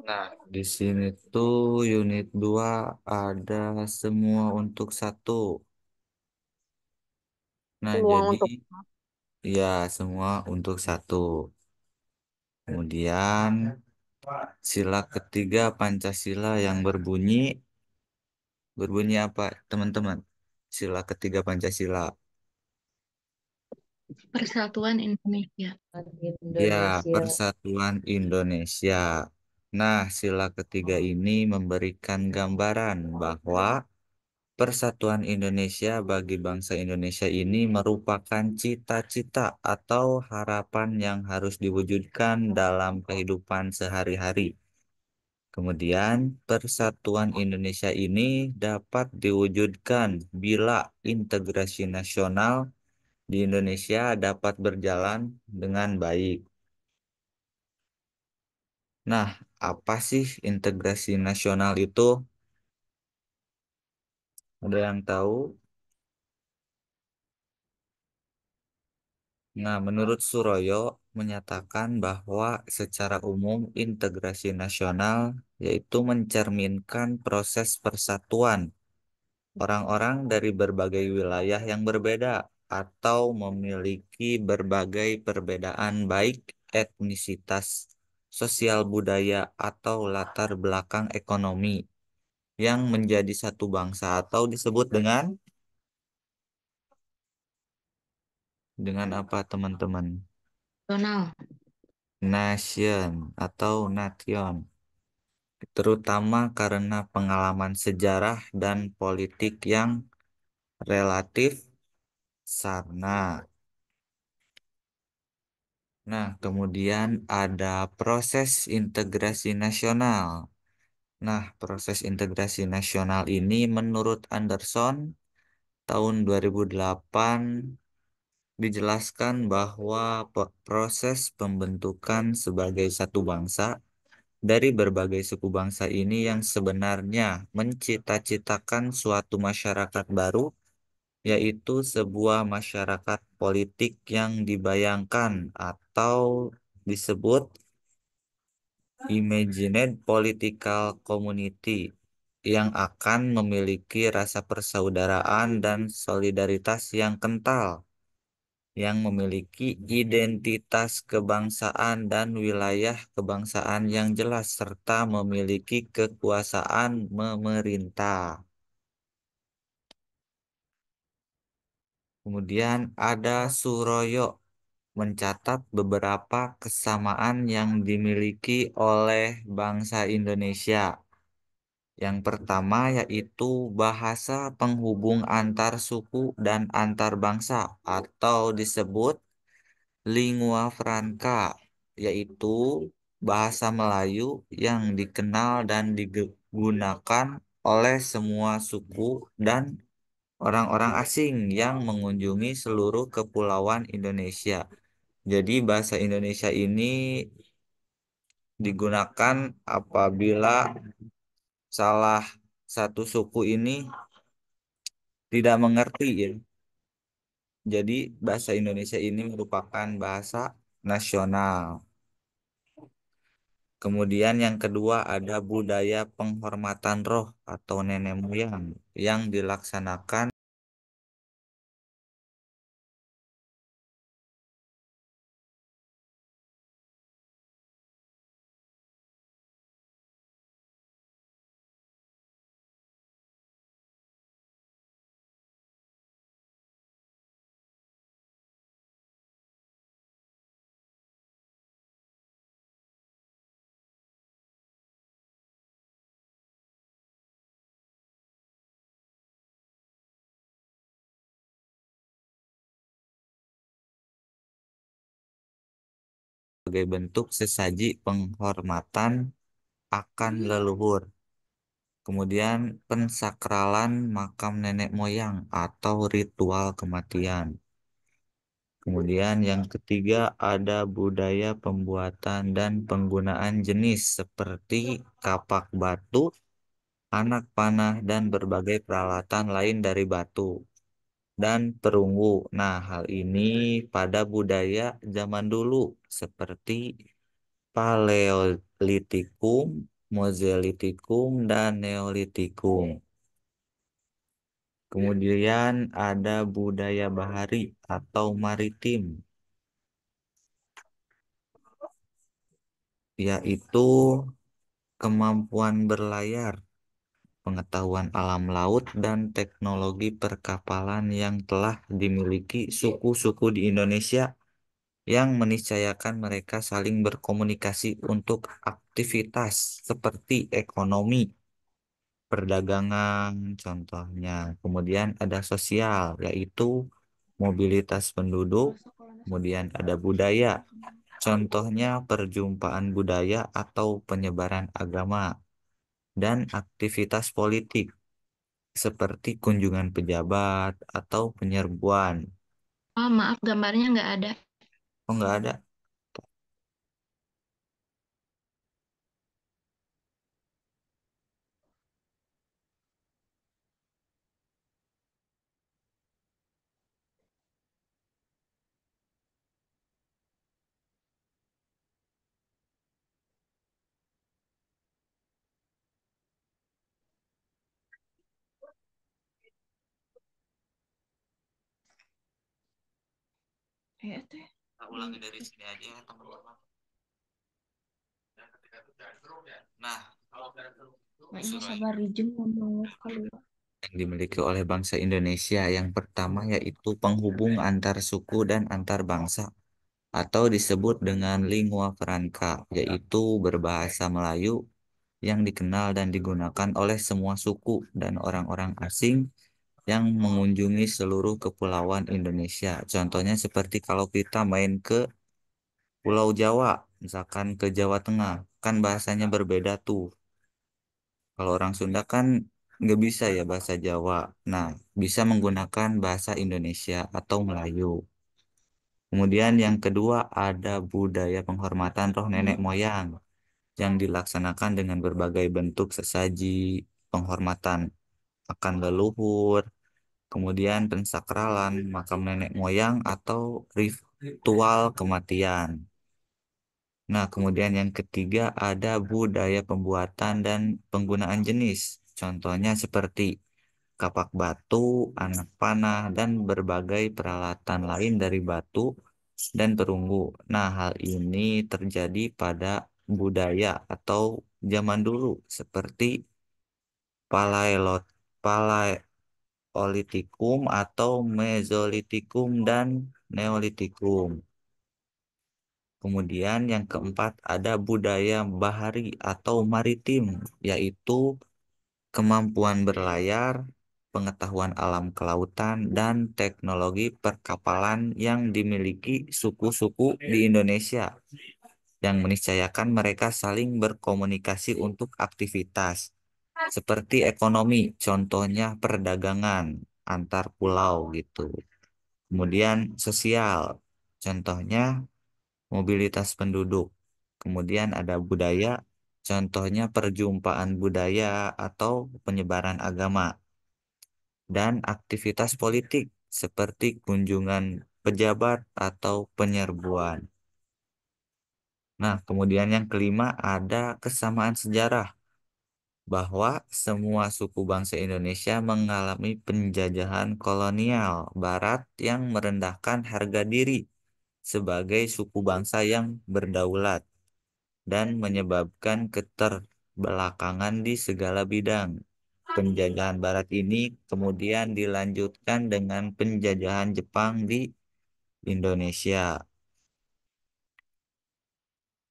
Nah, di sini tuh unit 2 ada semua untuk satu. Nah, Semua jadi untuk ya semua untuk satu. Kemudian sila ketiga Pancasila yang berbunyi apa, teman-teman? Sila ketiga Pancasila. Persatuan Indonesia. Ya, Indonesia. Persatuan Indonesia. Nah, sila ketiga ini memberikan gambaran bahwa Persatuan Indonesia bagi bangsa Indonesia ini merupakan cita-cita atau harapan yang harus diwujudkan dalam kehidupan sehari-hari. Kemudian, Persatuan Indonesia ini dapat diwujudkan bila integrasi nasional di Indonesia dapat berjalan dengan baik. Nah, apa sih integrasi nasional itu? Ada yang tahu? Nah, menurut Suroyo menyatakan bahwa secara umum integrasi nasional yaitu mencerminkan proses persatuan orang-orang dari berbagai wilayah yang berbeda atau memiliki berbagai perbedaan baik etnisitas, sosial budaya, atau latar belakang ekonomi yang menjadi satu bangsa atau disebut dengan apa teman-teman? Nasional. Nation atau nation. Terutama karena pengalaman sejarah dan politik yang relatif sarna. Nah, kemudian ada proses integrasi nasional. Nah, proses integrasi nasional ini menurut Anderson tahun 2008 dijelaskan bahwa proses pembentukan sebagai satu bangsa dari berbagai suku bangsa ini yang sebenarnya mencita-citakan suatu masyarakat baru, yaitu sebuah masyarakat politik yang dibayangkan atau disebut imagined political community yang akan memiliki rasa persaudaraan dan solidaritas yang kental, yang memiliki identitas kebangsaan dan wilayah kebangsaan yang jelas, serta memiliki kekuasaan memerintah. Kemudian ada Suroyo mencatat beberapa kesamaan yang dimiliki oleh bangsa Indonesia. Yang pertama yaitu bahasa penghubung antar suku dan antar bangsa atau disebut lingua franca, yaitu bahasa Melayu yang dikenal dan digunakan oleh semua suku dan orang-orang asing yang mengunjungi seluruh kepulauan Indonesia. Jadi bahasa Indonesia ini digunakan apabila salah satu suku ini tidak mengerti ya. Jadi bahasa Indonesia ini merupakan bahasa nasional. Kemudian yang kedua ada budaya penghormatan roh atau nenek moyang yang dilaksanakan sebagai bentuk sesaji penghormatan akan leluhur. Kemudian pensakralan makam nenek moyang atau ritual kematian. Kemudian yang ketiga ada budaya pembuatan dan penggunaan jenis seperti kapak batu, anak panah, dan berbagai peralatan lain dari batu dan perunggu. Nah, hal ini pada budaya zaman dulu seperti Paleolitikum, Mesolitikum, dan Neolitikum. Kemudian ada budaya bahari atau maritim, yaitu kemampuan berlayar, pengetahuan alam laut, dan teknologi perkapalan yang telah dimiliki suku-suku di Indonesia yang meniscayakan mereka saling berkomunikasi untuk aktivitas seperti ekonomi, perdagangan, contohnya. Kemudian ada sosial, yaitu mobilitas penduduk. Kemudian ada budaya, contohnya perjumpaan budaya atau penyebaran agama. Dan aktivitas politik, seperti kunjungan pejabat atau penyerbuan. Oh, maaf, gambarnya nggak ada. Oh, nggak ada. Teh. Kita ulangi dari sini aja ya, teman-teman. Nah, Kayaknya surai sabar rijem ngomong keluar. yang dimiliki oleh bangsa Indonesia yang pertama yaitu penghubung antar suku dan antar bangsa atau disebut dengan lingua franca, yaitu berbahasa Melayu yang dikenal dan digunakan oleh semua suku dan orang-orang asing yang mengunjungi seluruh kepulauan Indonesia. Contohnya seperti kalau kita main ke Pulau Jawa, misalkan ke Jawa Tengah, kan bahasanya berbeda tuh. Kalau orang Sunda kan nggak bisa ya bahasa Jawa. Nah, bisa menggunakan bahasa Indonesia atau Melayu. Kemudian yang kedua ada budaya penghormatan roh nenek moyang yang dilaksanakan dengan berbagai bentuk sesaji, penghormatan akan leluhur, kemudian pensakralan makam nenek moyang atau ritual kematian. Nah, kemudian yang ketiga ada budaya pembuatan dan penggunaan jenis. Contohnya seperti kapak batu, anak panah, dan berbagai peralatan lain dari batu dan perunggu. Nah, hal ini terjadi pada budaya atau zaman dulu seperti Palaelot, Paleolitikum atau Mesolitikum dan Neolitikum. Kemudian yang keempat ada budaya bahari atau maritim, yaitu kemampuan berlayar, pengetahuan alam kelautan, dan teknologi perkapalan yang dimiliki suku-suku di Indonesia, yang meniscayakan mereka saling berkomunikasi untuk aktivitas seperti ekonomi, contohnya perdagangan antar pulau gitu. Kemudian sosial, contohnya mobilitas penduduk. Kemudian ada budaya, contohnya perjumpaan budaya atau penyebaran agama. Dan aktivitas politik, seperti kunjungan pejabat atau penyerbuan. Nah, kemudian yang kelima ada kesamaan sejarah, bahwa semua suku bangsa Indonesia mengalami penjajahan kolonial Barat yang merendahkan harga diri sebagai suku bangsa yang berdaulat dan menyebabkan keterbelakangan di segala bidang. Penjajahan Barat ini kemudian dilanjutkan dengan penjajahan Jepang di Indonesia.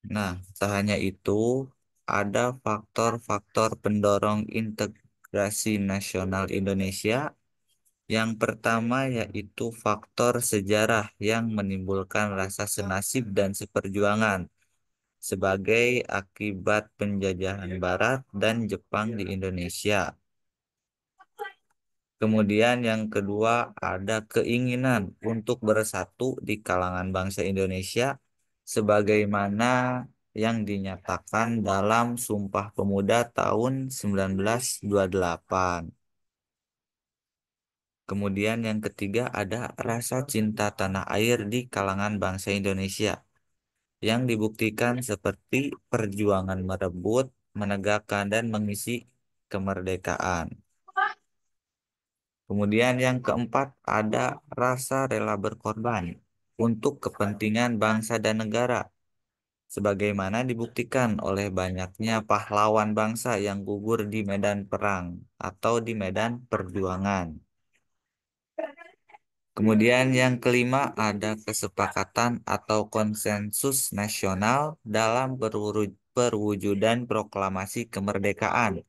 Nah, tak hanya itu, ada faktor-faktor pendorong integrasi nasional Indonesia. Yang pertama yaitu faktor sejarah yang menimbulkan rasa senasib dan seperjuangan sebagai akibat penjajahan Barat dan Jepang di Indonesia. Kemudian yang kedua ada keinginan untuk bersatu di kalangan bangsa Indonesia sebagaimana yang dinyatakan dalam Sumpah Pemuda tahun 1928. Kemudian yang ketiga ada rasa cinta tanah air di kalangan bangsa Indonesia yang dibuktikan seperti perjuangan merebut, menegakkan, dan mengisi kemerdekaan. Kemudian yang keempat ada rasa rela berkorban untuk kepentingan bangsa dan negara, sebagaimana dibuktikan oleh banyaknya pahlawan bangsa yang gugur di medan perang atau di medan perjuangan. Kemudian yang kelima ada kesepakatan atau konsensus nasional dalam perwujudan proklamasi kemerdekaan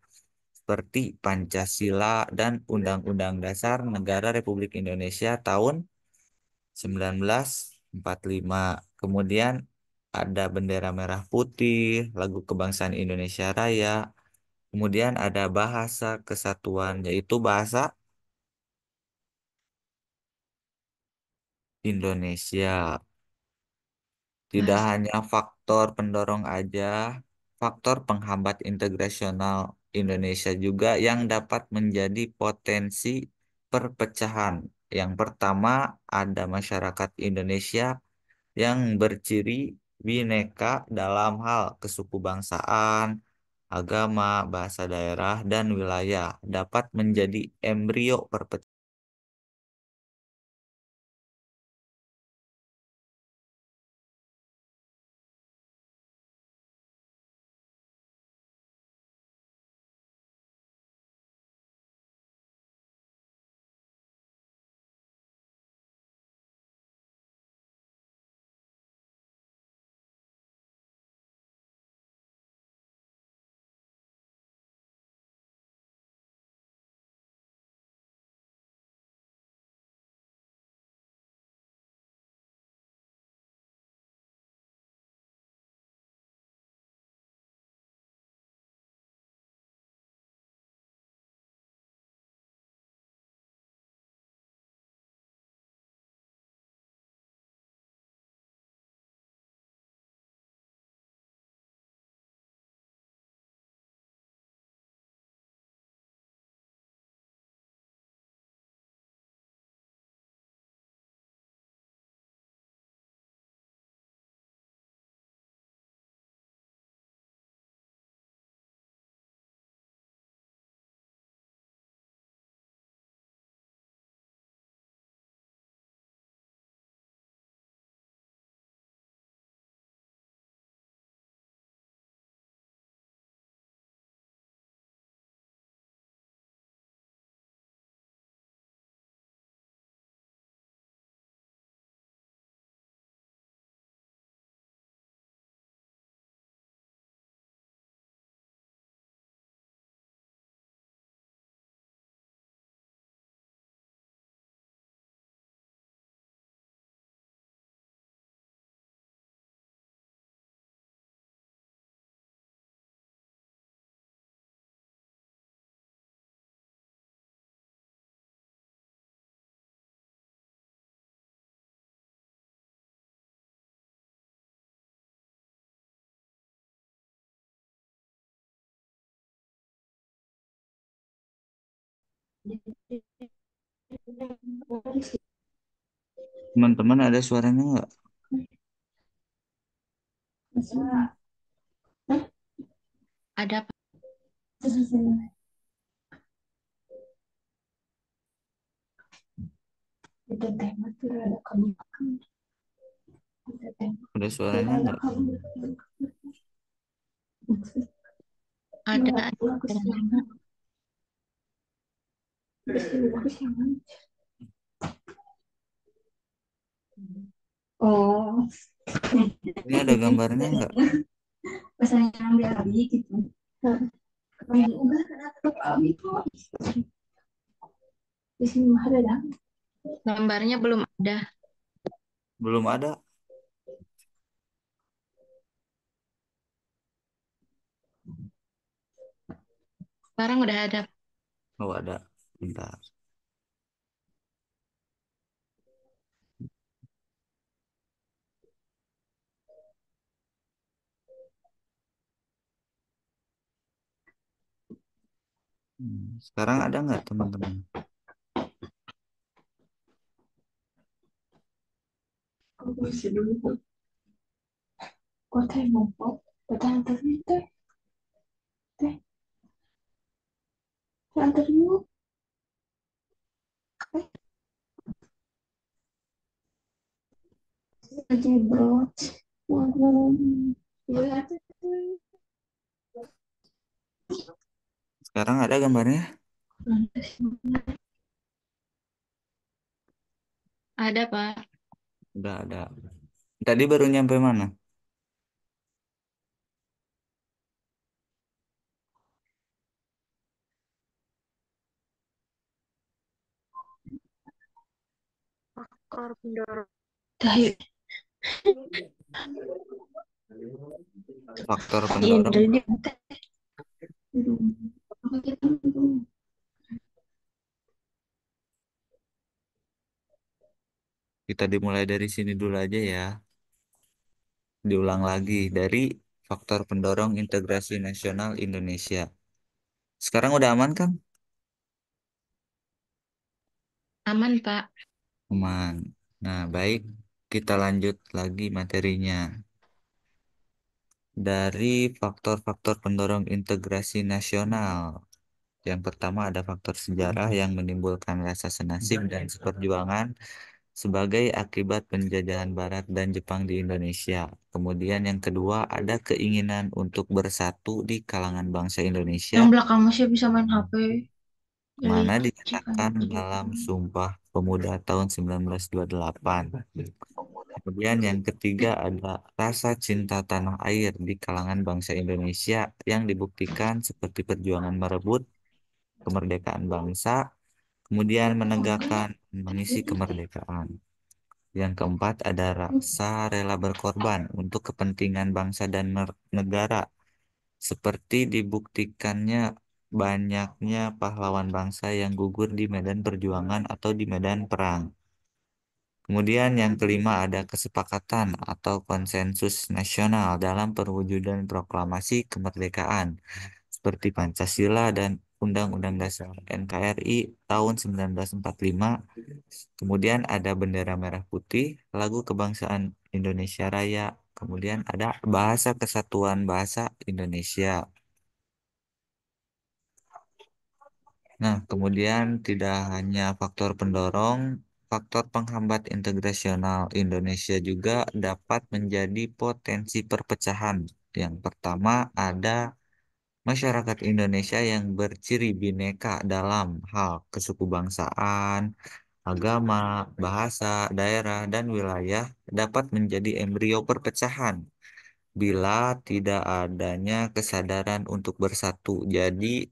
seperti Pancasila dan Undang-Undang Dasar Negara Republik Indonesia tahun 1945. Kemudian ada bendera merah putih, lagu kebangsaan Indonesia Raya, kemudian ada bahasa kesatuan yaitu bahasa Indonesia. Tidak Bahasa hanya faktor pendorong aja, faktor penghambat integrasional Indonesia juga yang dapat menjadi potensi perpecahan. Yang pertama, ada masyarakat Indonesia yang berciri bineka dalam hal kesukubangsaan, agama, bahasa daerah, dan wilayah dapat menjadi embrio perpecahan. Teman-teman ada suaranya nggak? ada Ada suaranya nggak? ada Oh, Ini ada gambarnya nggak? pas saya ambil abi gitu. Kalau udah kenapa abi kok di sini mah ada dah. Gambarnya belum ada. Belum ada. Sekarang udah ada. Oh ada. Bentar. Sekarang ada nggak teman-teman? Aku isi dulu. Có thêm một phút. Người ta ăn tới tới tới ăn tới nước. Aja bro. Waduh. Iya, Sekarang ada gambarnya? Ada, Pak. Udah ada. Tadi baru nyampe mana? Faktor pendorong. Tayo. Faktor Iya, pendorong. dari dia. Apa kita dulu? Kita dimulai dari sini dulu aja ya. Diulang lagi dari faktor pendorong integrasi nasional Indonesia. Sekarang udah aman kan? Aman, Pak. Aman. Nah, baik. Kita lanjut lagi materinya. Dari faktor-faktor pendorong integrasi nasional. Yang pertama ada faktor sejarah yang menimbulkan rasa senasib dan seperjuangan sebagai akibat penjajahan Barat dan Jepang di Indonesia. Kemudian yang kedua ada keinginan untuk bersatu di kalangan bangsa Indonesia, Yang belakang masih bisa main HP. Jadi, mana cekan dinyatakan dalam gitu. Sumpah Pemuda tahun 1928. Kemudian yang ketiga ada rasa cinta tanah air di kalangan bangsa Indonesia yang dibuktikan seperti perjuangan merebut kemerdekaan bangsa, kemudian menegakkan dan mengisi kemerdekaan. Yang keempat ada rasa rela berkorban untuk kepentingan bangsa dan negara, seperti dibuktikannya banyaknya pahlawan bangsa yang gugur di medan perjuangan atau di medan perang. Kemudian yang kelima ada kesepakatan atau konsensus nasional dalam perwujudan proklamasi kemerdekaan seperti Pancasila dan Undang-Undang Dasar NKRI tahun 1945. Kemudian ada bendera merah putih, lagu kebangsaan Indonesia Raya, kemudian ada bahasa kesatuan bahasa Indonesia. Nah, kemudian tidak hanya faktor pendorong, faktor penghambat integrasional Indonesia juga dapat menjadi potensi perpecahan. Yang pertama ada masyarakat Indonesia yang berciri bineka dalam hal kesukubangsaan, agama, bahasa, daerah, dan wilayah dapat menjadi embrio perpecahan bila tidak adanya kesadaran untuk bersatu. Jadi,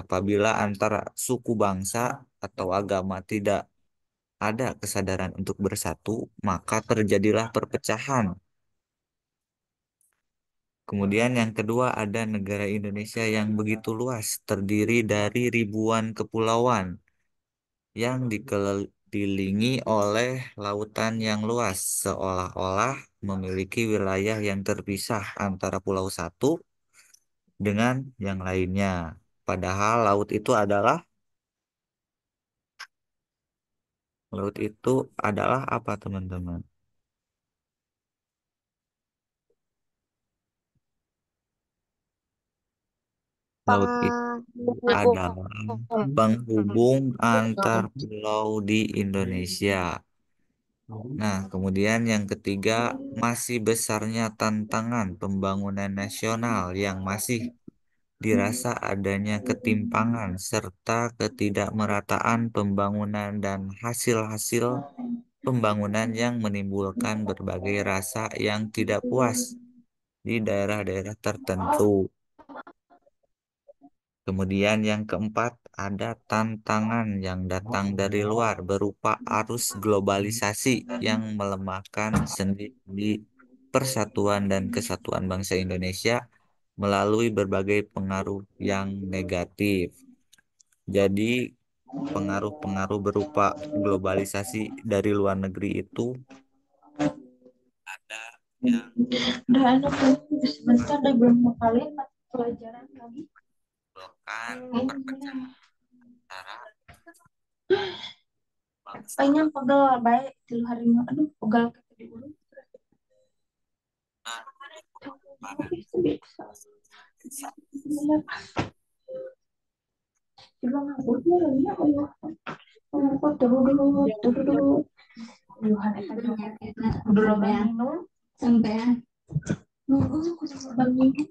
apabila antara suku bangsa atau agama tidak ada kesadaran untuk bersatu, maka terjadilah perpecahan. Kemudian yang kedua ada negara Indonesia yang begitu luas, terdiri dari ribuan kepulauan yang dikelilingi oleh lautan yang luas, seolah-olah memiliki wilayah yang terpisah antara pulau satu dengan yang lainnya. Padahal laut itu adalah apa, teman-teman? Laut itu Penghubung. adalah penghubung antar pulau di Indonesia. Nah, kemudian yang ketiga, masih besarnya tantangan pembangunan nasional yang masih dirasa adanya ketimpangan serta ketidakmerataan pembangunan dan hasil-hasil pembangunan yang menimbulkan berbagai rasa yang tidak puas di daerah-daerah tertentu. Kemudian yang keempat, ada tantangan yang datang dari luar berupa arus globalisasi yang melemahkan sendi persatuan dan kesatuan bangsa Indonesia melalui berbagai pengaruh yang negatif. Jadi, pengaruh-pengaruh berupa globalisasi dari luar negeri itu ada yang Udah anak tuh sebentar deh belum ngapalin pelajaran lagi. merupakan perpecahan antara bangsa. Pengen pegel baik 3 hari mah. Aduh, pegel kayak di ulu. Nah, Itu bisa. Bener. Coba ngabutnya ya Allah. Kok dulu. Tuhan eta udah lo minum sampai kudu korban minum.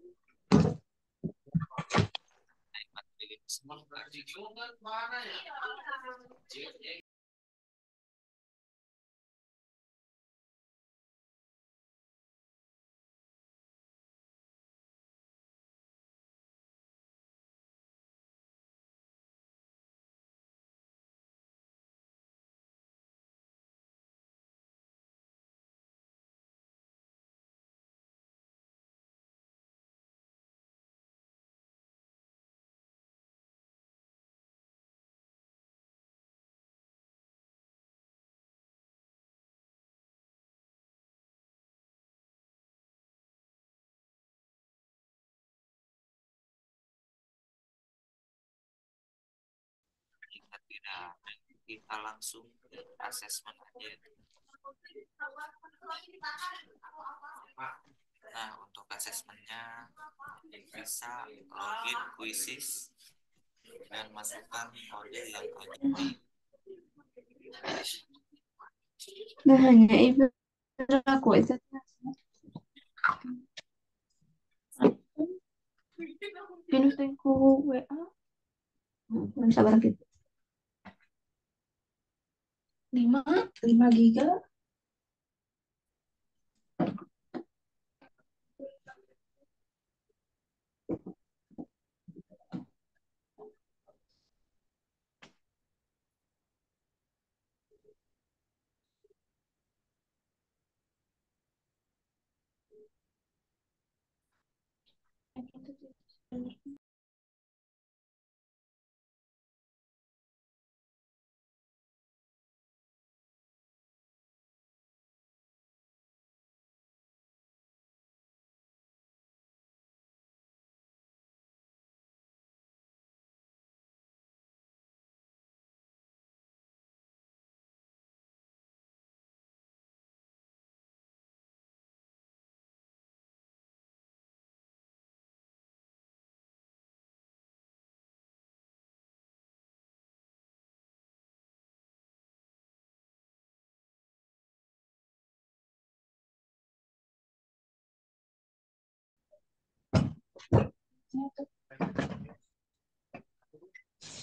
Kita tidak, kita langsung ke asesmen aja. Nah, untuk asesmennya bisa login quizzes dan masukkan kode yang ada di Nah hanya ibu aku itu pinus ku WA belum sabar gitu 5 giga.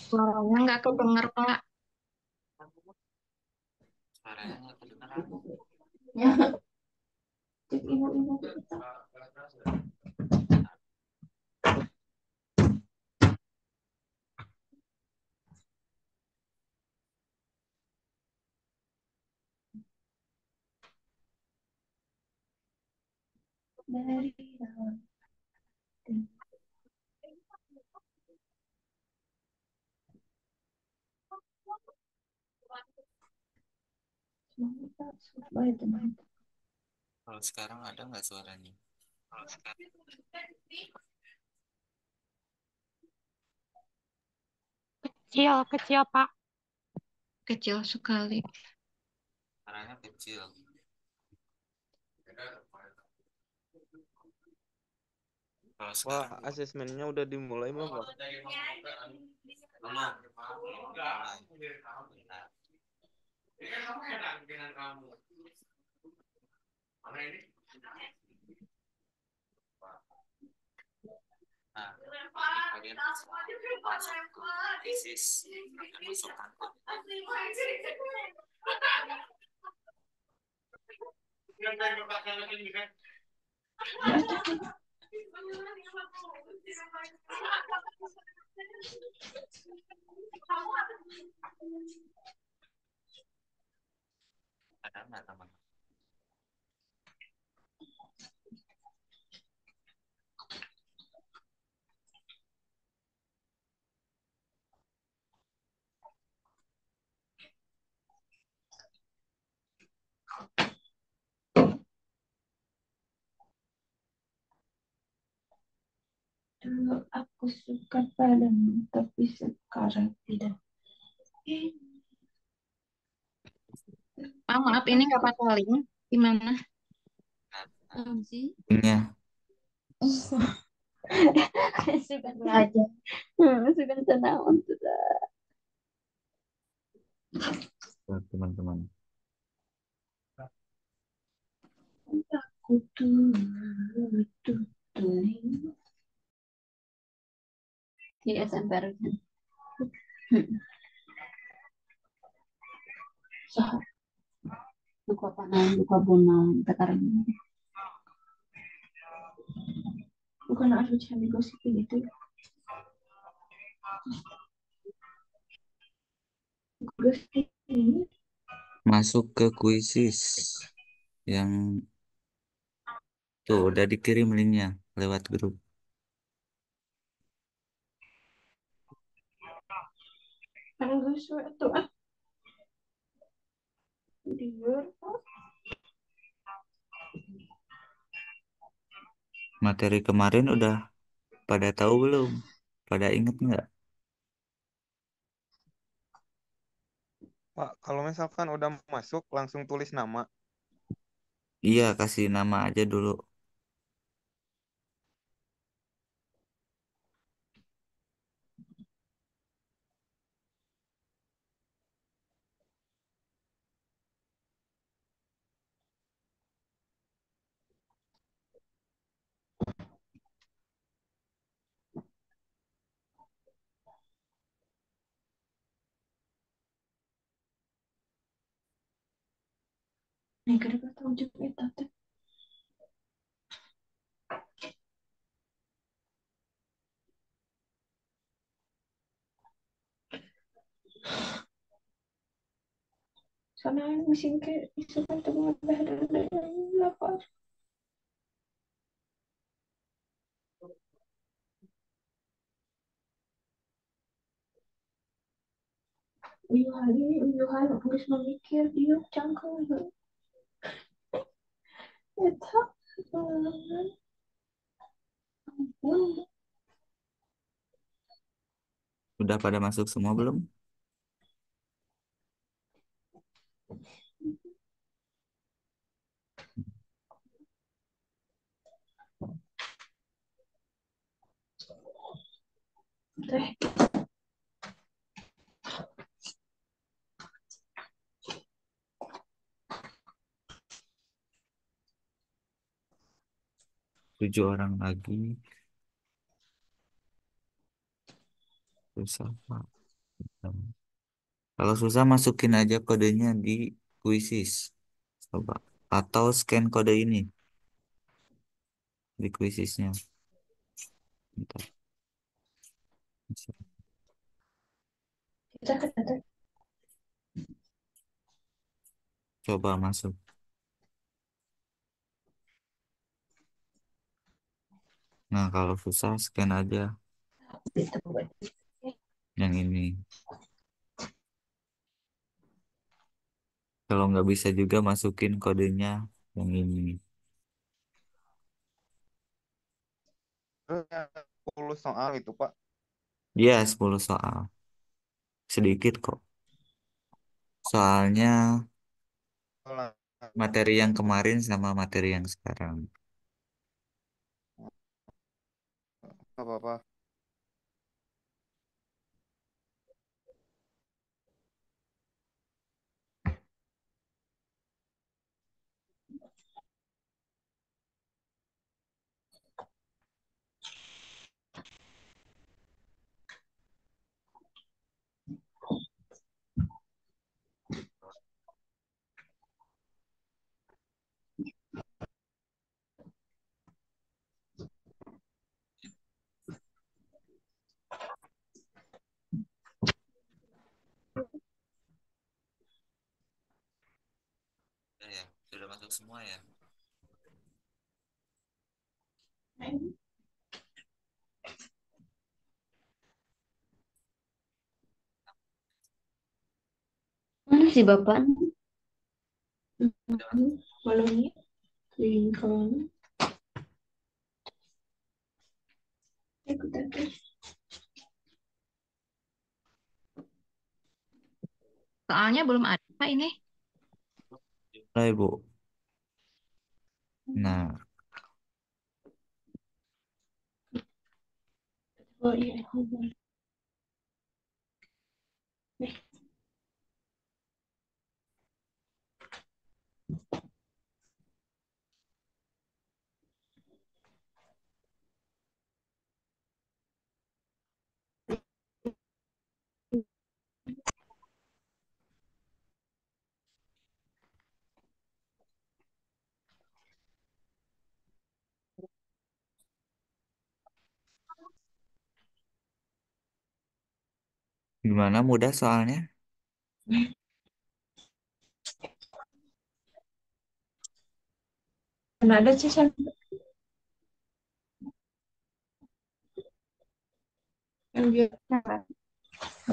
Suaranya nggak kedenger, Pak. suaranya nggak kedengeran. Ya, cek ibu-ibu kita. Dari dalam semoga supaya teman. Kalau sekarang ada nggak suaranya? Kecil, kecil, Pak. Kecil sekali. Suaranya kecil. Kalau Pak, sekarang asesmennya udah dimulai belum, Pak? Nah, kalian masuk ke ISIS dan masukkan ada nggak teman? Dulu aku suka padamu, tapi sekarang tidak. Ah, maaf, ini nggak pakai link. Gimana? Sih? Linknya Suka belajar. Suka tenang sudah. buat teman-teman. Aku tuh tuh tuh. Di SMP harusnya. Sah, buka panah, buka bunga, sekarang. Bukan ada cari gosip gitu. Gosip ini. Masuk ke kuisis yang tuh udah dikirim linknya lewat grup. Karena gosip itu di luar. Materi kemarin udah pada tahu belum? Pada inget nggak? Pak, kalau misalkan udah masuk langsung tulis nama. Iya, kasih nama aja dulu. Nih, kada tahu juga itu. Sana mesin ke isu kan tuh ada lapar. Uyuh hari harus memikir dia cangkel. Eta. Udah pada masuk semua belum? Teh, 7 orang lagi. Susah, Pak. Kalau susah masukin aja kodenya di kuisis. Coba. Atau scan kode ini di kuisisnya. Bentar. kita kata Coba masuk. Nah, kalau susah scan aja kita buat. yang ini. Kalau nggak bisa juga masukin kodenya yang ini. Terus 10 soal itu, Pak. Ya, 10 soal. Sedikit kok. Soalnya Nggak materi yang kemarin sama materi yang sekarang. apa-apa. Ya, sudah masuk semua ya. Mana sih bapak? Udah masuk. Walaunya di kawan. Ikut aja. Soalnya belum ada ini. Lah, Ibu. Nah, Oh iya, gimana mudah soalnya? mana ada sih yang biasa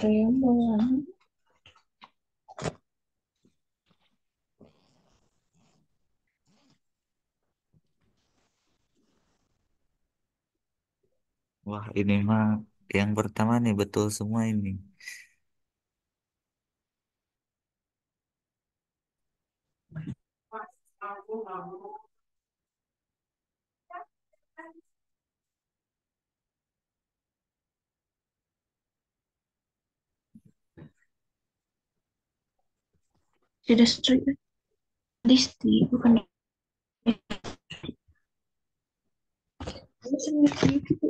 Remo. Wah, ini mah yang pertama nih betul semua ini. Tidak strict, disti bukan gitu.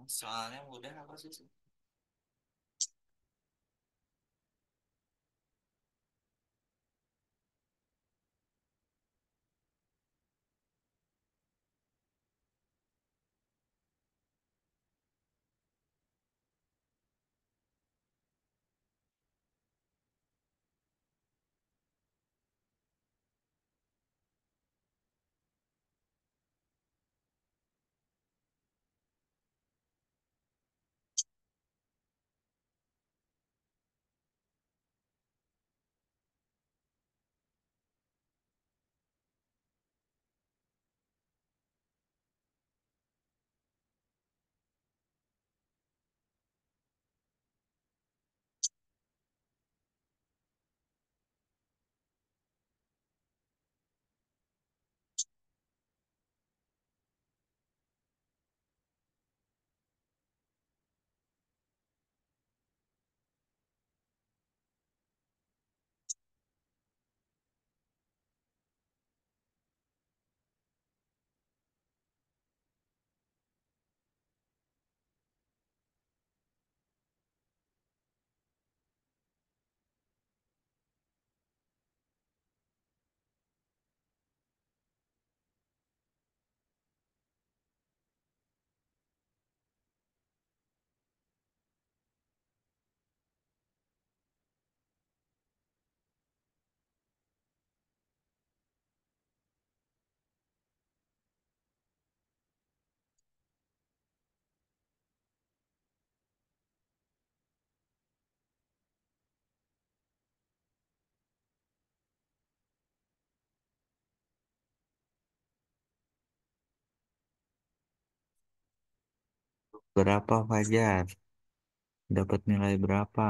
Soalnya mudah apa sih? Berapa Fajar? Dapat nilai berapa?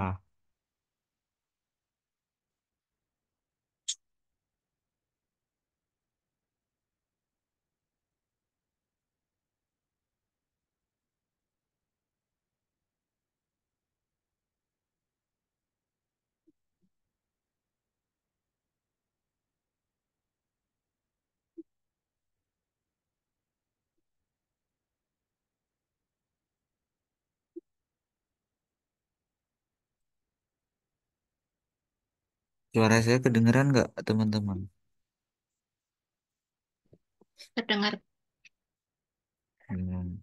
Suara saya kedengeran nggak, teman-teman? Terdengar. Hmm.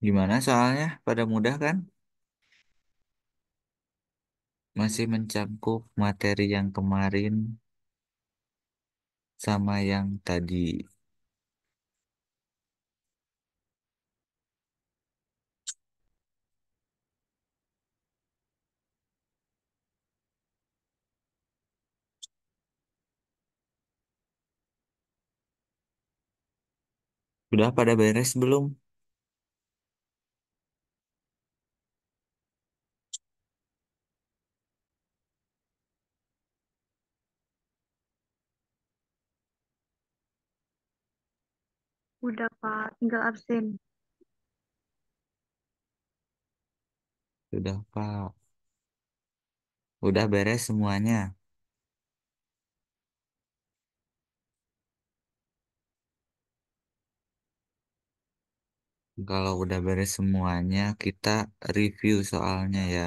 Gimana soalnya? Pada mudah kan? Masih mencakup materi yang kemarin sama yang tadi. Sudah pada beres belum? Udah Pak, tinggal absen. Sudah, Pak. Udah beres semuanya. Kalau udah beres semuanya, kita review soalnya ya.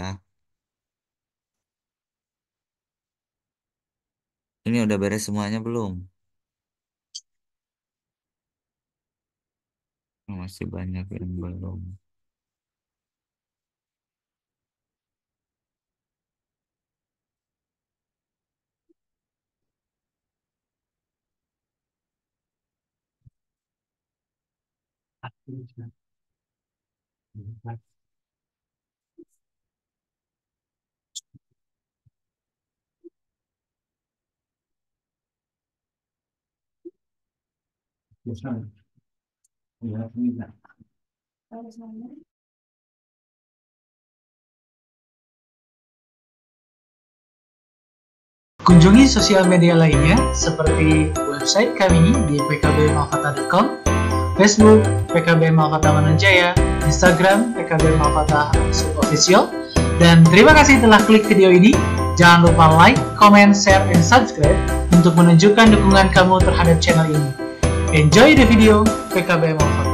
Ini udah beres semuanya belum? Masih banyak yang belum. Kunjungi sosial media lainnya seperti website kami di pkbmalkata.com, Facebook PKB Malkata Mananjaya, Instagram PKB Malkata Official, dan terima kasih telah klik video ini. Jangan lupa like, comment, share, and subscribe untuk menunjukkan dukungan kamu terhadap channel ini. Enjoy the video PKB Malkata.